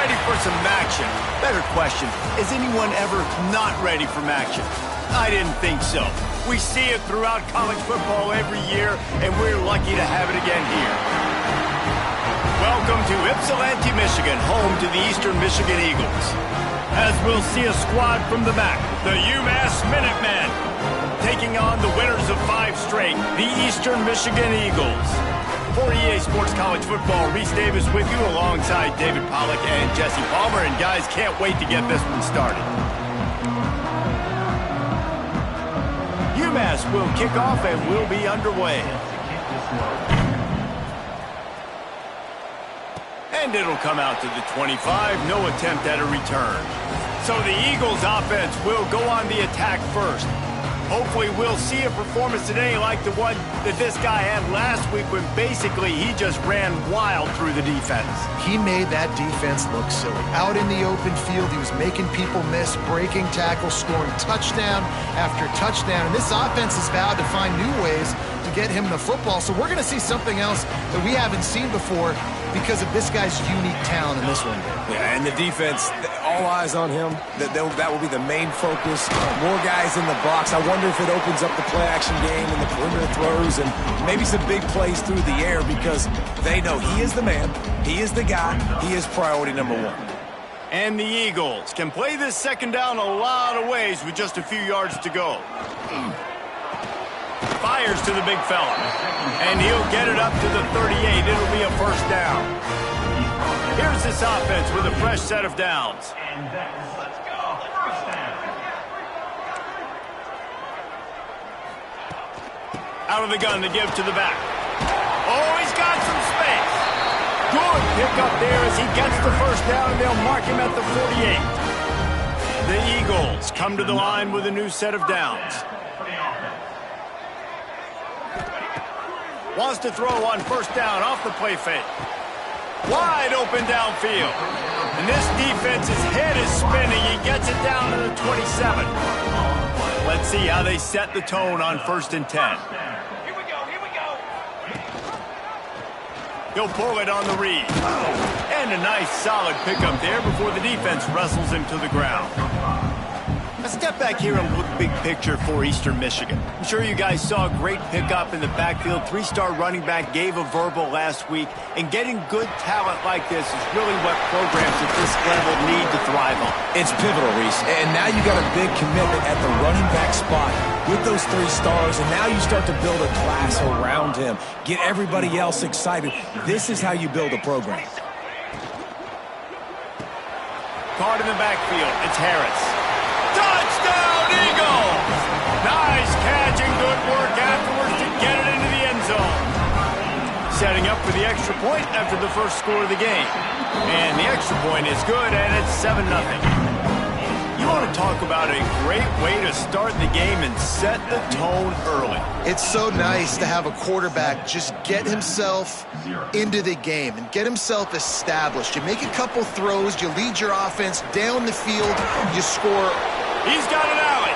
ready for some action. Better question, is anyone ever not ready for action? I didn't think so. We see it throughout college football every year, and we're lucky to have it again here. Welcome to Ypsilanti, Michigan, home to the Eastern Michigan Eagles. As we'll see a squad from the back, the UMass Minutemen, taking on the winners of 5 straight, the Eastern Michigan Eagles. For EA Sports College Football, Reese Davis with you alongside David Pollack and Jesse Palmer. And guys, can't wait to get this one started. UMass will kick off and we'll be underway. And it'll come out to the 25, no attempt at a return. So the Eagles offense will go on the attack first. Hopefully we'll see a performance today like the one that this guy had last week when basically he just ran wild through the defense. He made that defense look silly. Out in the open field, he was making people miss, breaking tackles, scoring touchdown after touchdown. And this offense has vowed to find new ways to get him the football. So we're going to see something else that we haven't seen before because of this guy's unique talent in this one. Yeah, and the defense, all eyes on him. That will be the main focus. More guys in the box. I wonder if it opens up the play-action game and the perimeter throws and maybe some big plays through the air because they know he is the man, he is the guy, he is priority number 1. And the Eagles can play this second down a lot of ways with just a few yards to go. Fires to the big fella. And he'll get it up to the 38. It'll be a first down. Here's this offense with a fresh set of downs. Let's go. First down. Out of the gun to give to the back. Oh, he's got some space. Good pick up there as he gets the first down, and they'll mark him at the 48. The Eagles come to the line with a new set of downs. Wants to throw on first down off the play fake. Wide open downfield. And this defense's head is spinning. He gets it down to the 27. Let's see how they set the tone on 1st and 10. Here we go. He'll pull it on the read. And a nice solid pickup there before the defense wrestles him to the ground. Let's step back here and look big picture for Eastern Michigan. I'm sure you guys saw a great pickup in the backfield. 3-star running back gave a verbal last week. And getting good talent like this is really what programs at this level need to thrive on. It's pivotal, Reese. And now you got a big commitment at the running back spot with those 3 stars. And now you start to build a class around him. Get everybody else excited. This is how you build a program. Caught in the backfield. It's Harris. Touchdown, Eagles! Nice catch and good work afterwards to get it into the end zone. Setting up for the extra point after the first score of the game. And the extra point is good, and it's 7-0. You want to talk about a great way to start the game and set the tone early. It's so nice to have a quarterback just get himself into the game and get himself established. You make a couple throws, you lead your offense down the field, you score. He's got an alley.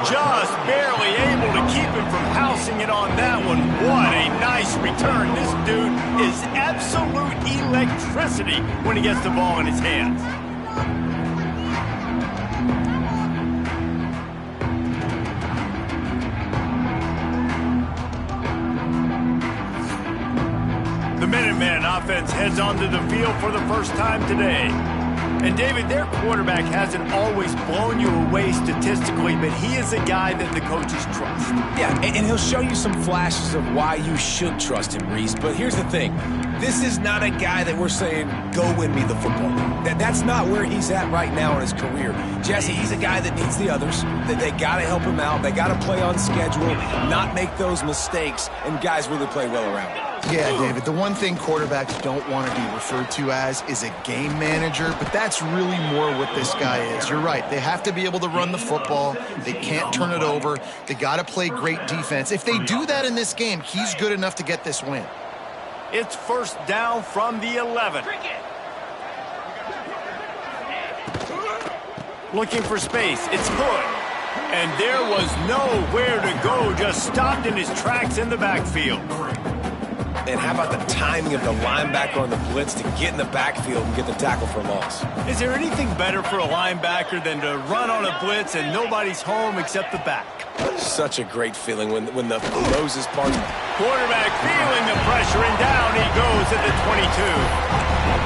Just barely able to keep him from housing it on that one. What a nice return. This dude is absolute electricity when he gets the ball in his hands. The Minuteman offense heads onto the field for the first time today. And David, their quarterback hasn't always blown you away statistically, but he is a guy that the coaches trust. Yeah, and he'll show you some flashes of why you should trust him, Reese. But here's the thing. This is not a guy that we're saying, go win me the football game. That's not where he's at right now in his career. Jesse, he's a guy that needs the others, that they got to help him out. They got to play on schedule, not make those mistakes, and guys really play well around him. Yeah, David, the one thing quarterbacks don't want to be referred to as is a game manager, but that's really more what this guy is. You're right. They have to be able to run the football. They can't turn it over. They got to play great defense. If they do that in this game, he's good enough to get this win. It's first down from the 11. Looking for space. It's Hood. And there was nowhere to go. Just stopped in his tracks in the backfield. And how about the timing of the linebacker on the blitz to get in the backfield and get the tackle for loss? Is there anything better for a linebacker than to run on a blitz and nobody's home except the back? Such a great feeling when the nose is part. Quarterback feeling the pressure, and down he goes at the 22.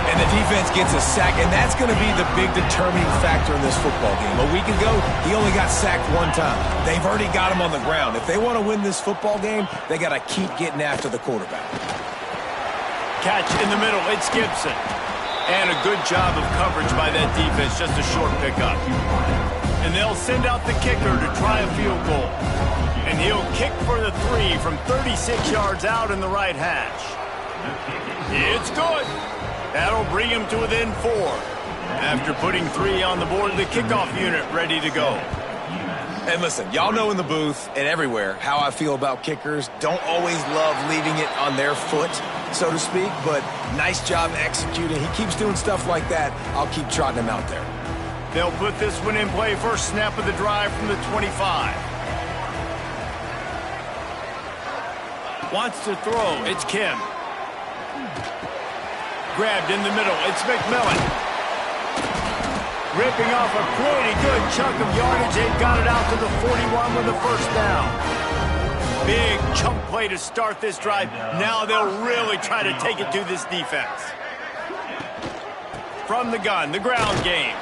And the defense gets a sack, and that's going to be the big determining factor in this football game. A week ago, he only got sacked one time. They've already got him on the ground. If they want to win this football game, they got to keep getting after the quarterback. Catch in the middle, it's Gibson. And a good job of coverage by that defense, just a short pickup. And they'll send out the kicker to try a field goal. And he'll kick for the 3 from 36 yards out in the right hash. It's good. That'll bring him to within 4. After putting 3 on the board, the kickoff unit ready to go. And listen, y'all know in the booth and everywhere how I feel about kickers. Don't always love leaving it on their foot, so to speak, but nice job executing. He keeps doing stuff like that. I'll keep trotting him out there. They'll put this one in play. First snap of the drive from the 25. Wants to throw. It's Kim. Grabbed in the middle. It's McMillan. Ripping off a pretty good chunk of yardage. They've got it out to the 41 with a first down. Big chunk play to start this drive. Now they'll really try to take it to this defense. From the gun, the ground game.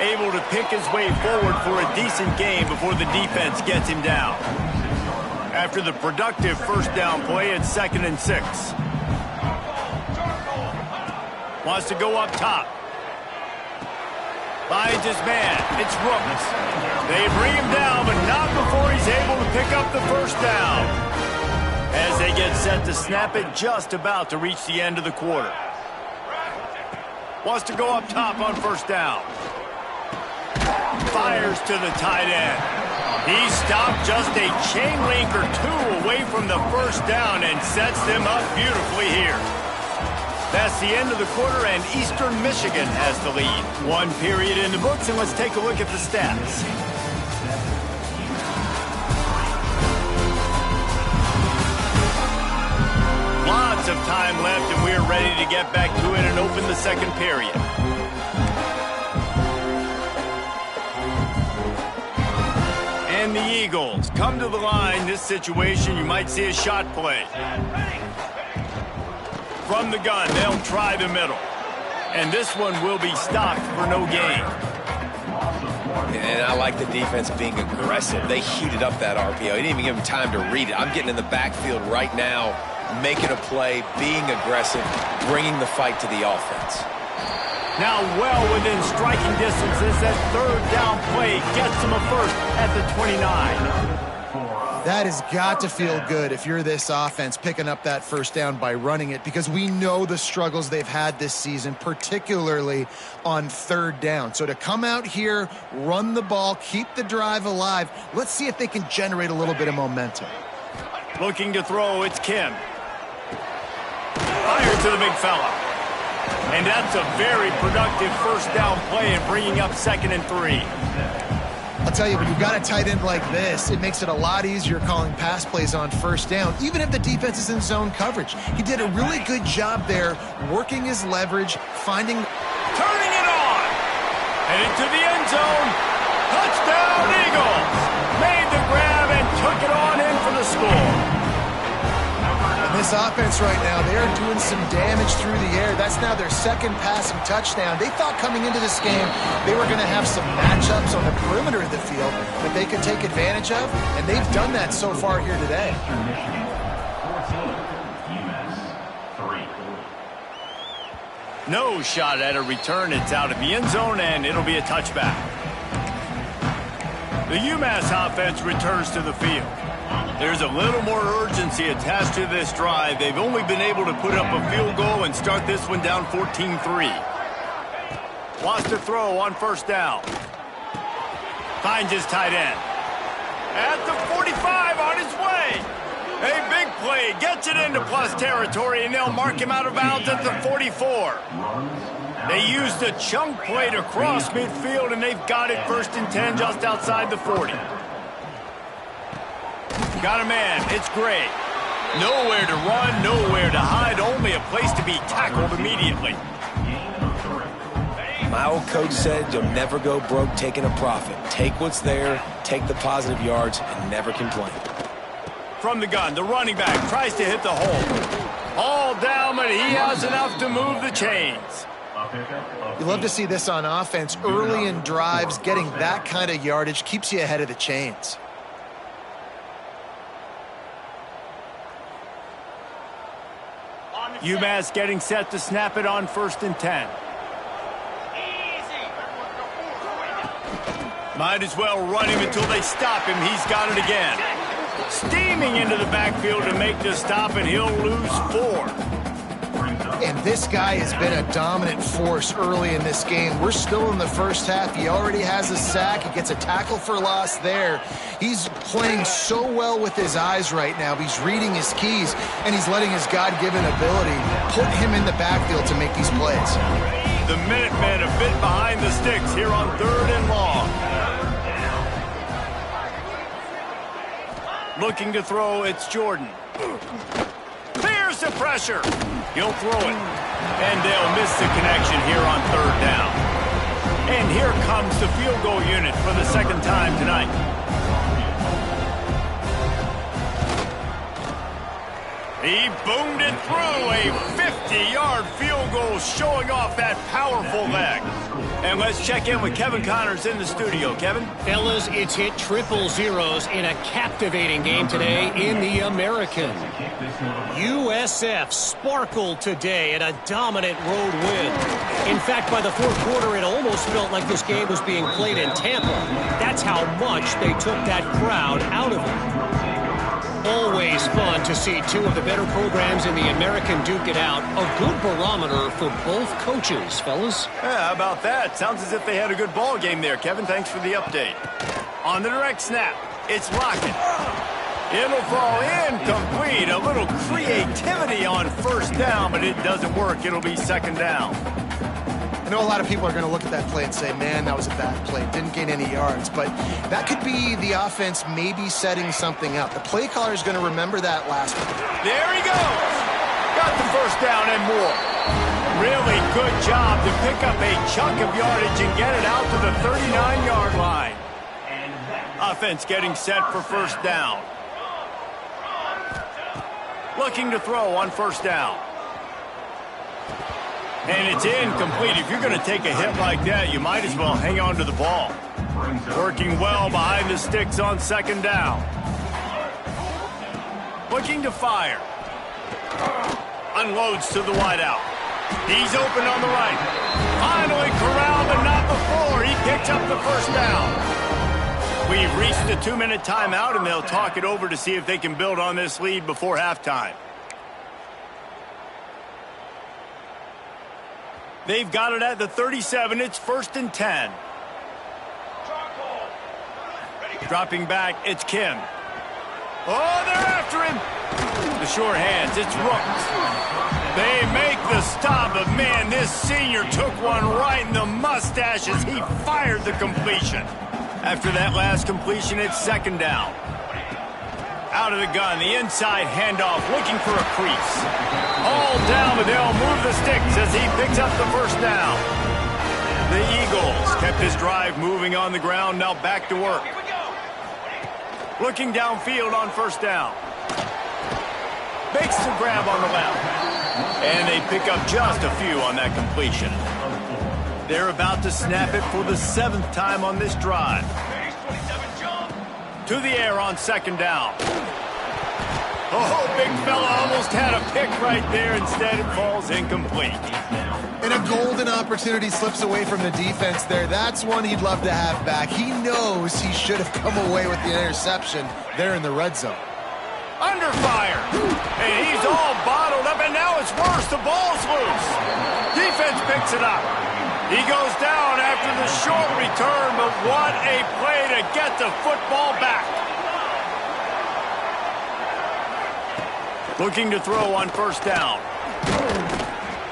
Able to pick his way forward for a decent game before the defense gets him down. After the productive first down play, it's 2nd and 6. Wants to go up top. Finds his man. It's Rooks. They bring him down, but not before he's able to pick up the first down. As they get set to snap it, just about to reach the end of the quarter. Wants to go up top on first down. Fires to the tight end. He stopped just a chain link or 2 away from the first down and sets them up beautifully here. That's the end of the quarter, and Eastern Michigan has the lead. 1 period in the books, and let's take a look at the stats. Lots of time left, and we're ready to get back to it and open the second period. And the Eagles come to the line. This situation, you might see a shot play. From the gun, they'll try the middle. And this one will be stopped for no gain. And I like the defense being aggressive. They heated up that RPO. He didn't even give him time to read it. I'm getting in the backfield right now, making a play, being aggressive, bringing the fight to the offense. Now well within striking distance as that third down play gets him a first at the 29. That has got to feel good if you're this offense picking up that first down by running it, because we know the struggles they've had this season, particularly on third down. So to come out here, run the ball, keep the drive alive, let's see if they can generate a little bit of momentum. Looking to throw, it's Kim. Fire to the big fella. And that's a very productive first down play and bringing up 2nd and 3. I'll tell you, when you've got a tight end like this, it makes it a lot easier calling pass plays on first down, even if the defense is in zone coverage. He did a really good job there, working his leverage, finding... Turning it on! Headed to the end zone. Touchdown, Eagles! Made the grab and took it on in for the score. And this offense right now, they are doing some damage through the air. That's now their 2nd passing touchdown. They thought coming into this game they were going to have some matchups on the perimeter of the field that they could take advantage of, and they've done that so far here today. No shot at a return. It's out of the end zone, and it'll be a touchback. The UMass offense returns to the field. There's a little more urgency attached to this drive. They've only been able to put up a field goal and start this one down 14-3. Wants to throw on first down. Finds his tight end. At the 45 on his way. A big play. Gets it into plus territory, and they'll mark him out of bounds at the 44. They used a chunk play to cross midfield, and they've got it 1st and 10 just outside the 40. Got a man. It's Gray. Nowhere to run, nowhere to hide, only a place to be tackled immediately. My old coach said you'll never go broke taking a profit. Take what's there, take the positive yards, and never complain. From the gun, the running back tries to hit the hole. All down, but he has enough to move the chains. You love to see this on offense. Early in drives, getting that kind of yardage keeps you ahead of the chains. UMass getting set to snap it on 1st and 10. Might as well run him until they stop him. He's got it again. Steaming into the backfield to make the stop, and he'll lose 4. And this guy has been a dominant force early in this game. We're still in the first half. He already has a sack. He gets a tackle for loss there. He's playing so well with his eyes right now. He's reading his keys, and he's letting his God-given ability put him in the backfield to make these plays. The Minutemen a bit behind the sticks here on 3rd and long. Looking to throw, it's Jordan. Clears the pressure. He'll throw it. And they'll miss the connection here on 3rd down. And here comes the field goal unit for the 2nd time tonight. He boomed it through, a 50-yard field goal showing off that powerful leg. And let's check in with Kevin Connors in the studio. Kevin? Fellas, it's hit triple zeros in a captivating game today in the American. USF sparkled today in a dominant road win. In fact, by the 4th quarter, it almost felt like this game was being played in Tampa. That's how much they took that crowd out of it. Always fun to see two of the better programs in the American duke it out. A good barometer for both coaches, fellas. Yeah, how about that? Sounds as if they had a good ball game there, Kevin. Thanks for the update. On the direct snap, it's Lockett. It'll fall incomplete. A little creativity on 1st down, but it doesn't work. It'll be 2nd down. I know a lot of people are going to look at that play and say, man, that was a bad play. Didn't gain any yards. But that could be the offense maybe setting something up. The play caller is going to remember that last one. There he goes. Got the 1st down and more. Really good job to pick up a chunk of yardage and get it out to the 39-yard line. Offense getting set for 1st down. Looking to throw on 1st down. And it's incomplete. If you're going to take a hit like that, you might as well hang on to the ball. Working well behind the sticks on 2nd down. Looking to fire. Unloads to the wideout. He's open on the right. Finally corralled, but not before. He picks up the 1st down. We've reached the 2-minute timeout, and they'll talk it over to see if they can build on this lead before halftime. They've got it at the 37. It's 1st and 10. Dropping back, it's Kim. Oh, they're after him. The short hands, it's Rooks. They make the stop, but man, this senior took one right in the mustache as he fired the completion. After that last completion, it's 2nd down. Out of the gun, the inside handoff, looking for a crease. All down, but they'll move the sticks as he picks up the 1st down. The Eagles kept his drive moving on the ground, now back to work. Looking downfield on 1st down. Makes the grab on the left. And they pick up just a few on that completion. They're about to snap it for the 7th time on this drive. To the air on 2nd down. Oh, big fella almost had a pick right there. Instead, it falls incomplete. And a golden opportunity slips away from the defense there. That's one he'd love to have back. He knows he should have come away with the interception there in the red zone. Under fire. And he's all bottled up, and now it's worse. The ball's loose. Defense picks it up. He goes down after the short return, but what a play to get the football back. Looking to throw on 1st down.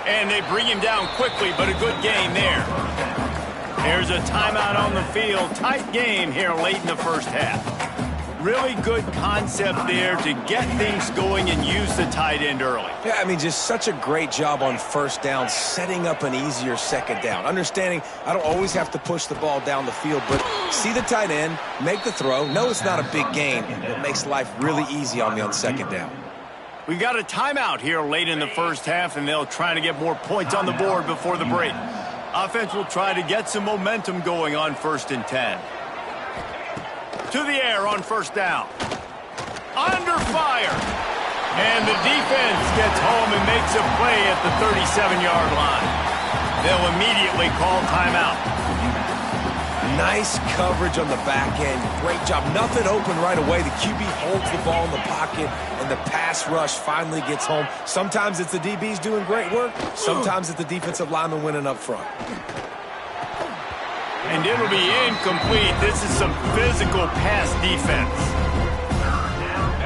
And they bring him down quickly, but a good gain there. There's a timeout on the field. Tight game here late in the 1st half. Really good concept there to get things going and use the tight end early. Yeah, I mean, just such a great job on first down, setting up an easier second down. Understanding I don't always have to push the ball down the field, but see the tight end, make the throw. No, it's not a big gain. It makes life really easy on me on second down. We got a timeout here late in the first half, and they'll try to get more points on the board before the break. Offense will try to get some momentum going on 1st and 10. To the air on first down. Under fire. And the defense gets home and makes a play at the 37-yard line. They'll immediately call timeout. Nice coverage on the back end. Great job. Nothing open right away. The QB holds the ball in the pocket, and the pass rush finally gets home. Sometimes it's the DBs doing great work. Sometimes it's the defensive lineman winning up front. And it'll be incomplete. This is some physical pass defense.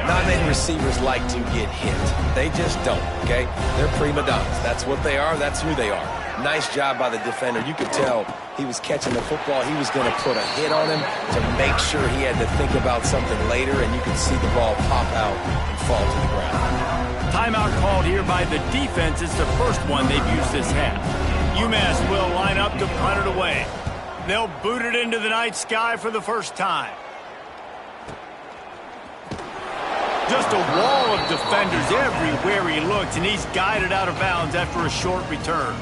Not many receivers like to get hit. They just don't, okay? They're prima donnas. That's what they are. That's who they are. Nice job by the defender. You could tell he was catching the football. He was going to put a hit on him to make sure he had to think about something later, and you could see the ball pop out and fall to the ground. Timeout called here by the defense. It's the first one they've used this half. UMass will line up to punt it away. They'll boot it into the night sky for the first time. Just a wall of defenders everywhere he looks, and he's guided out of bounds after a short return.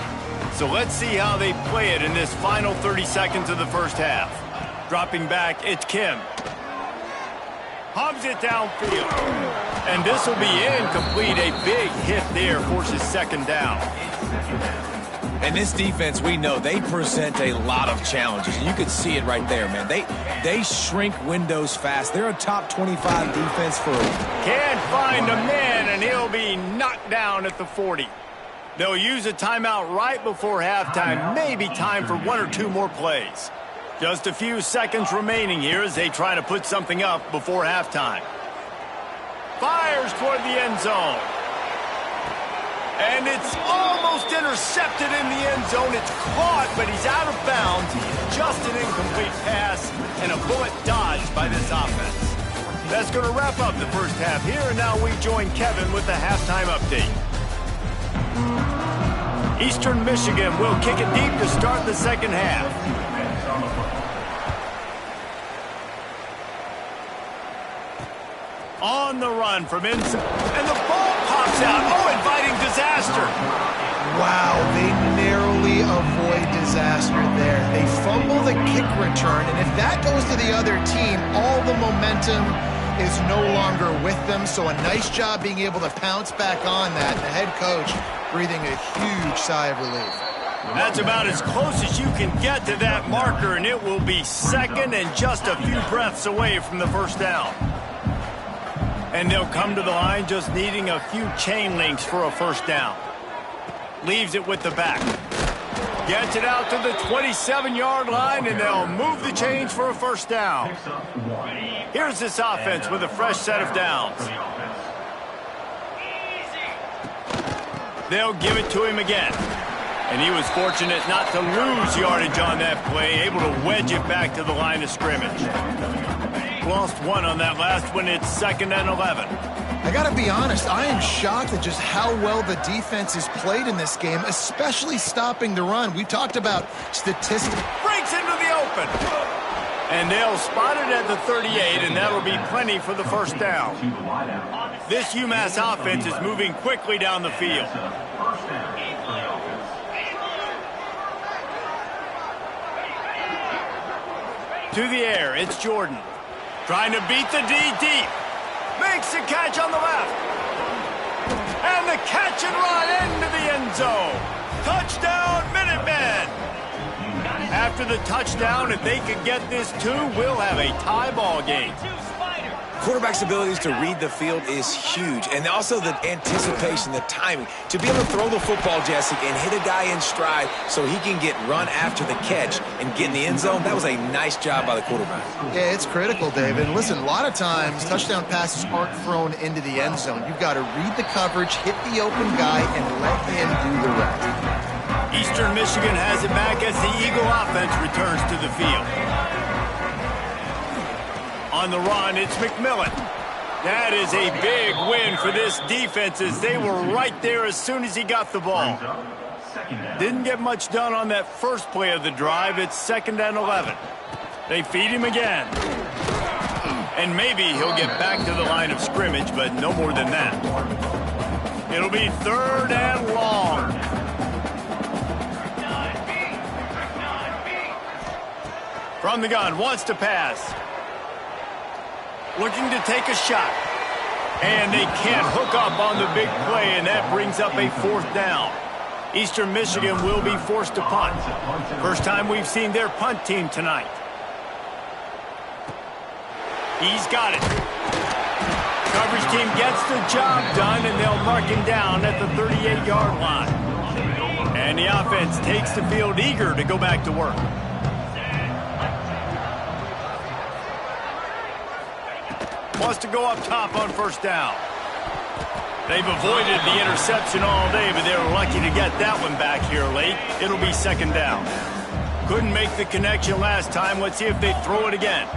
So let's see how they play it in this final 30 seconds of the first half. Dropping back, it's Kim. Hubs it downfield. And this will be incomplete. A big hit there forces second down. And this defense, we know, they present a lot of challenges. And you can see it right there, man. They shrink windows fast. They're a top 25 defense for Can't find a man, and he'll be knocked down at the 40. They'll use a timeout right before halftime. Maybe time for 1 or 2 more plays. Just a few seconds remaining here as they try to put something up before halftime. Fires toward the end zone. And it's almost intercepted in the end zone. It's caught, but he's out of bounds. Just an incomplete pass and a bullet dodged by this offense. That's going to wrap up the first half here, and now we join Kevin with the halftime update. Eastern Michigan will kick it deep to start the second half. On the run from inside, and the ball pops out. Oh, inviting disaster. Wow, they narrowly avoid disaster there. They fumble the kick return, and if that goes to the other team, all the momentum is no longer with them. So a nice job being able to pounce back on that. The head coach breathing a huge sigh of relief. That's about as close as you can get to that marker, and it will be second and just a few breaths away from the first down. And they'll come to the line just needing a few chain links for a first down. Leaves it with the back. Gets it out to the 27-yard line, and they'll move the chains for a first down. Here's this offense with a fresh set of downs. They'll give it to him again. And he was fortunate not to lose yardage on that play, able to wedge it back to the line of scrimmage. Lost 1 on that last one. It's 2nd and 11. I got to be honest, I am shocked at just how well the defense has played in this game, especially stopping the run. We talked about statistics. Breaks into the open. And they'll spot it at the 38, and that'll be plenty for the first down. This UMass offense is moving quickly down the field. To the air, it's Jordan. Trying to beat the D deep. Makes the catch on the left. And the catch and run into the end zone. Touchdown, Minutemen. After the touchdown, if they could get this 2, we'll have a tie ball game. Quarterback's abilities to read the field is huge, and also the anticipation, the timing. To be able to throw the football, Jesse, and hit a guy in stride so he can get run after the catch and get in the end zone, that was a nice job by the quarterback. Yeah, it's critical, David. And listen, a lot of times touchdown passes aren't thrown into the end zone. You've got to read the coverage, hit the open guy, and let him do the rest. Eastern Michigan has it back as the Eagle offense returns to the field. On the run, it's McMillan. That is a big win for this defense as they were right there as soon as he got the ball. Didn't get much done on that first play of the drive. It's 2nd and 11. They feed him again. And maybe he'll get back to the line of scrimmage, but no more than that. It'll be 3rd and long. From the gun, wants to pass. Looking to take a shot. And they can't hook up on the big play, and that brings up a 4th down. Eastern Michigan will be forced to punt. First time we've seen their punt team tonight. He's got it. Coverage team gets the job done, and they'll mark him down at the 38-yard line. And the offense takes the field eager to go back to work. Wants to go up top on 1st down. They've avoided the interception all day, but they were lucky to get that one back here late. It'll be 2nd down. Couldn't make the connection last time. Let's see if they throw it again.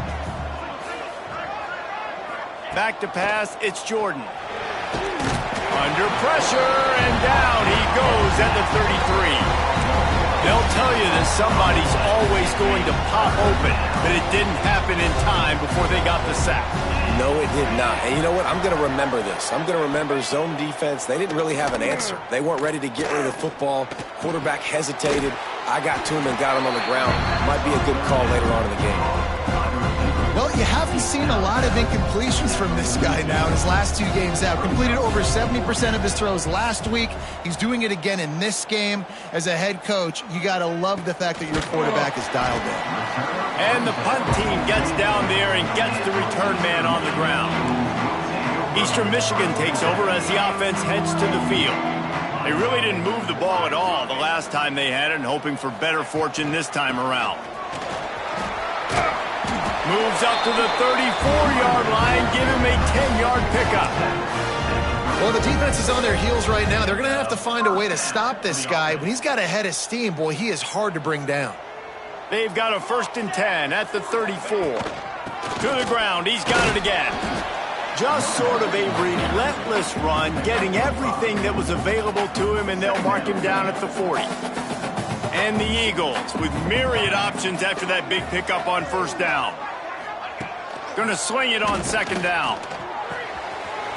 Back to pass, it's Jordan. Under pressure, and down he goes at the 33. They'll tell you that somebody's always going to pop open, but it didn't happen in time before they got the sack. No, it did not. And you know what? I'm going to remember this. I'm going to remember zone defense. They didn't really have an answer. They weren't ready to get rid of the football. Quarterback hesitated. I got to him and got him on the ground. Might be a good call later on in the game. Well, you haven't seen a lot of incompletions from this guy now in his last 2 games out. Completed over 70% of his throws last week. He's doing it again in this game. As a head coach, you got to love the fact that your quarterback is dialed in. And the punt team gets down there and gets the return man on the ground. Eastern Michigan takes over as the offense heads to the field. They really didn't move the ball at all the last time they had it, and hoping for better fortune this time around. Moves up to the 34-yard line, give him a 10-yard pickup. Well, the defense is on their heels right now. They're going to have to find a way to stop this guy. When he's got a head of steam, boy, he is hard to bring down. They've got a 1st and 10 at the 34. To the ground, he's got it again. Just sort of a relentless run, getting everything that was available to him, and they'll mark him down at the 40. And the Eagles with myriad options after that big pickup on 1st down. Going to swing it on 2nd down.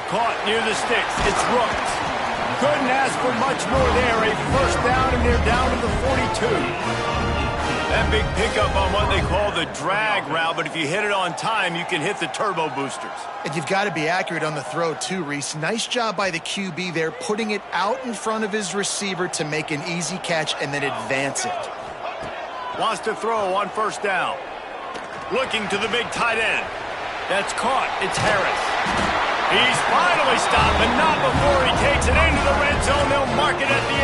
Caught near the sticks. It's Rooks. Couldn't ask for much more there. A 1st down, and they're down to the 42. That big pickup on what they call the drag route, but if you hit it on time, you can hit the turbo boosters. And you've got to be accurate on the throw too, Reese. Nice job by the QB there, putting it out in front of his receiver to make an easy catch and then advance it. Wants to throw on 1st down. Looking to the big tight end. That's caught. It's Harris. He's finally stopped, but not before he takes it into the red zone. They'll mark it at the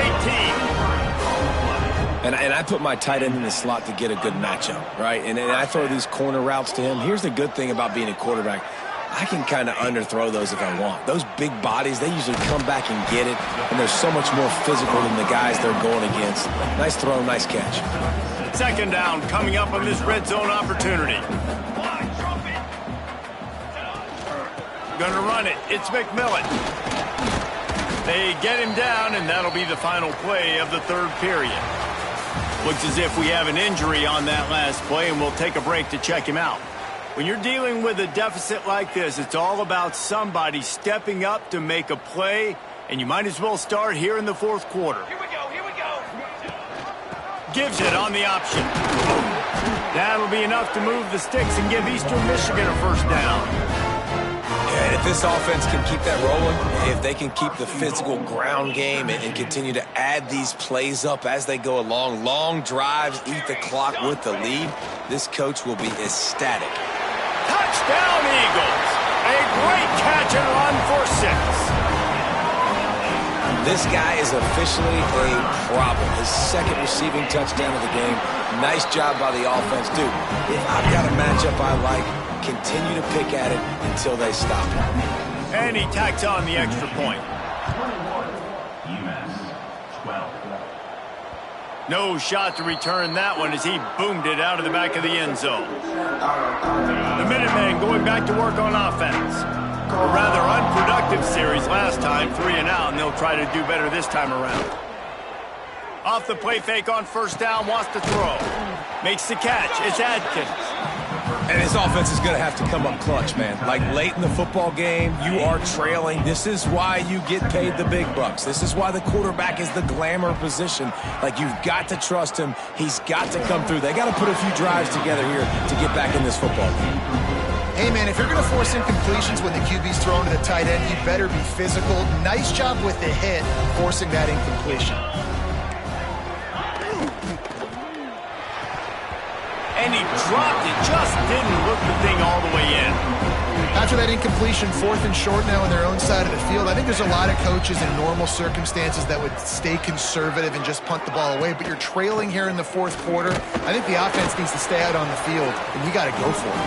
18. And I put my tight end in the slot to get a good matchup, right? And I throw these corner routes to him. Here's the good thing about being a quarterback. I can kind of underthrow those if I want. Those big bodies, they usually come back and get it, and they're so much more physical than the guys they're going against. Nice throw, nice catch. 2nd down coming up on this red zone opportunity. Going to run it. It's McMillan. They get him down, and that'll be the final play of the 3rd period. Looks as if we have an injury on that last play, and we'll take a break to check him out. When you're dealing with a deficit like this, it's all about somebody stepping up to make a play, and you might as well start here in the 4th quarter. Here we go, here we go. Gives it on the option. That'll be enough to move the sticks and give Eastern Michigan a 1st down. And if this offense can keep that rolling, if they can keep the physical ground game and continue to add these plays up as they go along, long drives, eat the clock with the lead, this coach will be ecstatic. Touchdown, Eagles! A great catch and run for 6. This guy is officially a problem. His 2nd receiving touchdown of the game. Nice job by the offense. Dude, if I've got a matchup I like, continue to pick at it until they stop it. And he tacks on the extra point. No shot to return that one as he boomed it out of the back of the end zone. The Minutemen going back to work on offense. A rather unproductive series last time, 3 and out, and they'll try to do better this time around. Off the play fake on first down, wants to throw. Makes the catch. It's Adkins. And his offense is going to have to come up clutch, man. Like late in the football game, you are trailing. This is why you get paid the big bucks. This is why the quarterback is the glamour position. Like, you've got to trust him. He's got to come through. They got to put a few drives together here to get back in this football game. Hey, man, if you're going to force incompletions when the QB's thrown to the tight end, you better be physical. Nice job with the hit, forcing that incompletion. And he dropped it, just didn't look the thing all the way in. After that incompletion, 4th and short now on their own side of the field, I think there's a lot of coaches in normal circumstances that would stay conservative and just punt the ball away, but you're trailing here in the 4th quarter. I think the offense needs to stay out on the field, and you got to go for it.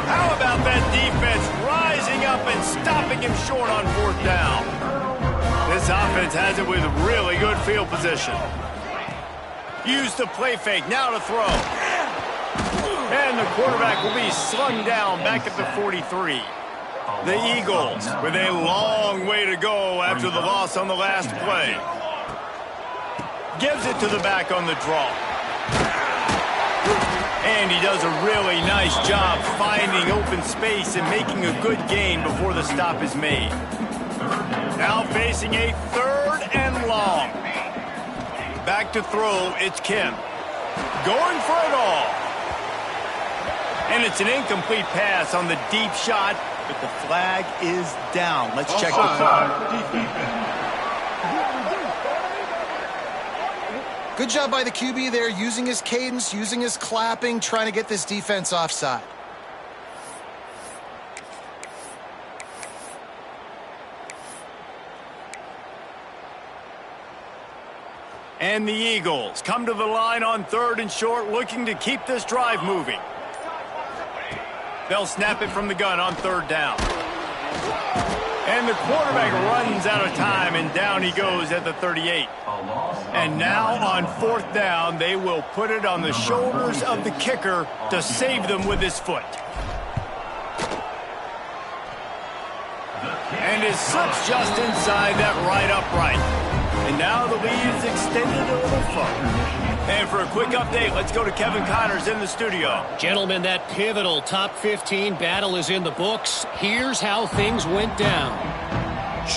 How about that defense rising up and stopping him short on 4th down? This offense has it with really good field position. Use the play fake, now to throw. And the quarterback will be slung down back at the 43. The Eagles with a long way to go after the loss on the last play. Gives it to the back on the draw. And he does a really nice job finding open space and making a good gain before the stop is made. Now facing a 3rd and long. Back to throw, it's Kim. Going for it all. And it's an incomplete pass on the deep shot, but the flag is down. Let's check the clock. Good job by the QB there, using his cadence, using his clapping, trying to get this defense offside. And the Eagles come to the line on 3rd and short, looking to keep this drive moving. They'll snap it from the gun on 3rd down. And the quarterback runs out of time, and down he goes at the 38. And now on 4th down, they will put it on the shoulders of the kicker to save them with his foot. And it slips just inside that right upright. And now the lead is extended a little further. And for a quick update, let's go to Kevin Connors in the studio. Gentlemen, that pivotal top 15 battle is in the books. Here's how things went down.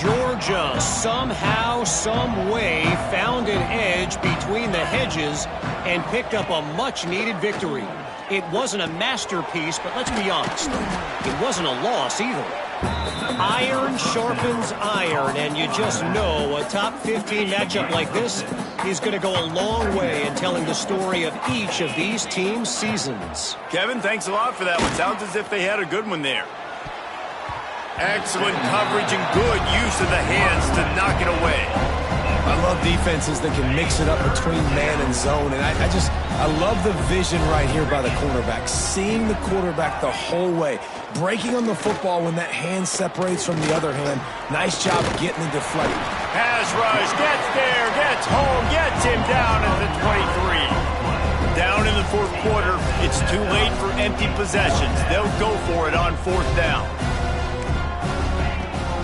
Georgia somehow, some way found an edge between the hedges and picked up a much-needed victory. It wasn't a masterpiece, but let's be honest, it wasn't a loss either. Iron sharpens iron, and you just know a top 15 matchup like this is going to go a long way in telling the story of each of these teams' seasons. Kevin, thanks a lot for that one. Sounds as if they had a good one there. Excellent coverage and good use of the hands to knock it away. I love defenses that can mix it up between man and zone, and I love the vision right here by the cornerback, seeing the quarterback the whole way, breaking on the football when that hand separates from the other hand. Nice job getting it deflected. Pass rush, gets there, gets home, gets him down at the 23. Down in the 4th quarter, it's too late for empty possessions. They'll go for it on 4th down.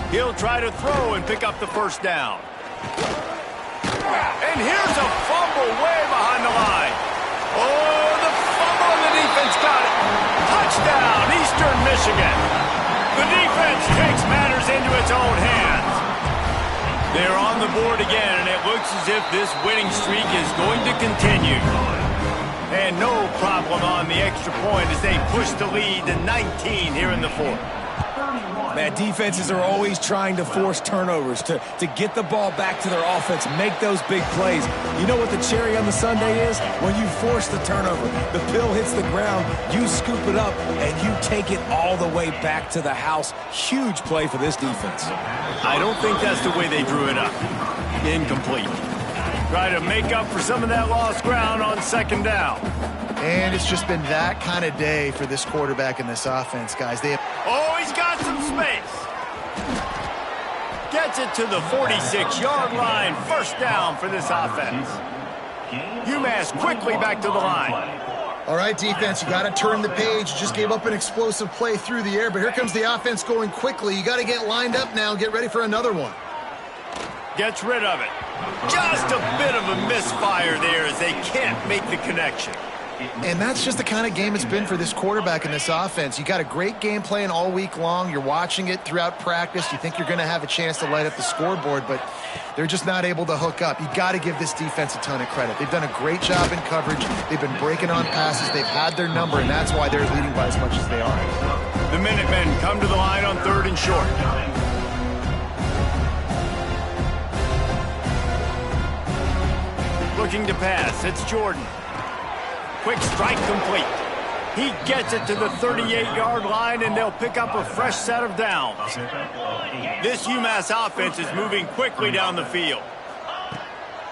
He'll try to throw and pick up the 1st down. And here's a fumble way behind the line. Oh, the fumble and the defense got it. Touchdown, Eastern Michigan. The defense takes matters into its own hands. They're on the board again, and it looks as if this winning streak is going to continue. And no problem on the extra point as they push the lead to 19 here in the 4th. Man, defenses are always trying to force turnovers to get the ball back to their offense, make those big plays. You know what the cherry on the sundae is? When you force the turnover, the pill hits the ground, you scoop it up, and you take it all the way back to the house. Huge play for this defense. I don't think that's the way they drew it up. Incomplete. Try to make up for some of that lost ground on 2nd down. And it's just been that kind of day for this quarterback and this offense, guys. Oh, he's got some space. Gets it to the 46-yard line. 1st down for this offense. UMass quickly back to the line. All right, defense, you got to turn the page. You just gave up an explosive play through the air, but here comes the offense going quickly. You got to get lined up now and get ready for another one. Gets rid of it. Just a bit of a misfire there as they can't make the connection. And that's just the kind of game it's been for this quarterback in this offense. You got a great game plan all week long. You're watching it throughout practice. You think you're going to have a chance to light up the scoreboard, but they're just not able to hook up. You got to give this defense a ton of credit. They've done a great job in coverage. They've been breaking on passes. They've had their number, and that's why they're leading by as much as they are. The Minutemen come to the line on 3rd and short. Looking to pass. It's Jordan. Quick strike complete. He gets it to the 38-yard line, and they'll pick up a fresh set of downs. This UMass offense is moving quickly down the field.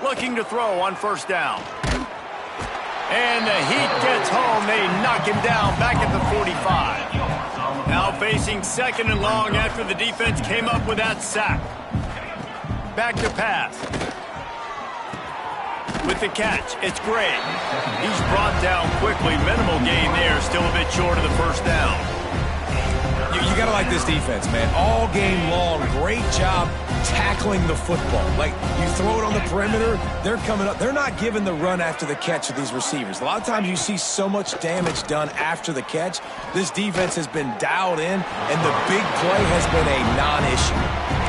Looking to throw on 1st down. And the heat gets home. They knock him down back at the 45. Now facing 2nd and long after the defense came up with that sack. Back to pass. With the catch, it's Gray. He's brought down quickly. Minimal gain there, still a bit short of the 1st down. You got to like this defense, man. All game long, great job tackling the football. Like, you throw it on the perimeter, they're coming up. They're not giving the run after the catch of these receivers. A lot of times you see so much damage done after the catch. This defense has been dialed in, and the big play has been a non-issue.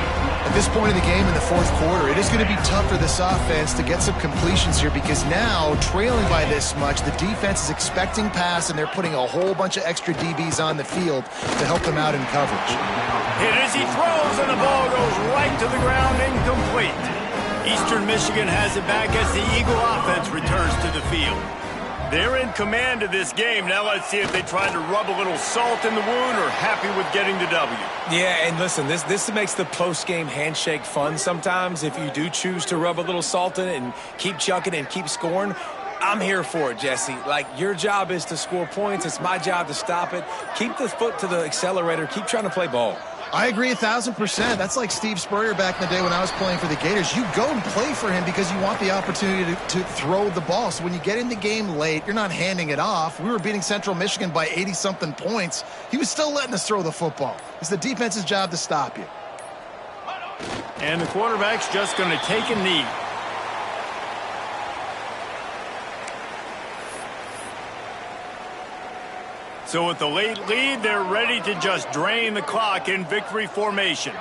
At this point in the game in the 4th quarter, it is going to be tough for this offense to get some completions here because now, trailing by this much, the defense is expecting pass, and they're putting a whole bunch of extra DBs on the field to help them out in coverage. Hit as he throws, and the ball goes right to the ground, incomplete. Eastern Michigan has it back as the Eagle offense returns to the field. They're in command of this game. Now let's see if they try to rub a little salt in the wound or happy with getting the W. Yeah, and listen, this makes the post-game handshake fun sometimes. If you do choose to rub a little salt in it and keep chucking and keep scoring, I'm here for it, Jesse. Like, your job is to score points. It's my job to stop it. Keep the foot to the accelerator. Keep trying to play ball. I agree 1,000%. That's like Steve Spurrier back in the day when I was playing for the Gators. You go and play for him because you want the opportunity to throw the ball. So when you get in the game late, you're not handing it off. We were beating Central Michigan by 80-something points. He was still letting us throw the football. It's the defense's job to stop you. And the quarterback's just going to take a knee. So with the late lead, they're ready to just drain the clock in victory formation.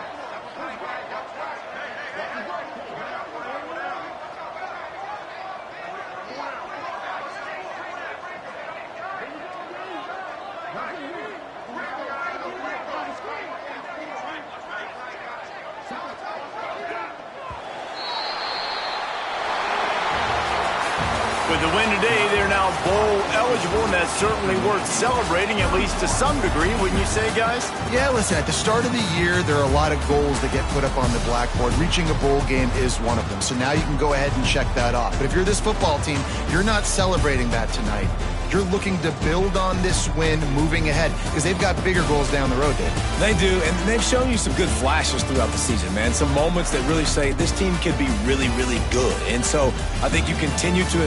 With the win today, they're now bowl eligible, and that's certainly worth celebrating, at least to some degree, wouldn't you say, guys? Yeah, listen, at the start of the year, there are a lot of goals that get put up on the blackboard. Reaching a bowl game is one of them, so now you can go ahead and check that off. But if you're this football team, you're not celebrating that tonight. You're looking to build on this win moving ahead because they've got bigger goals down the road, Dave. They do, and they've shown you some good flashes throughout the season, man. Some moments that really say this team could be really, really good. And so I think you continue to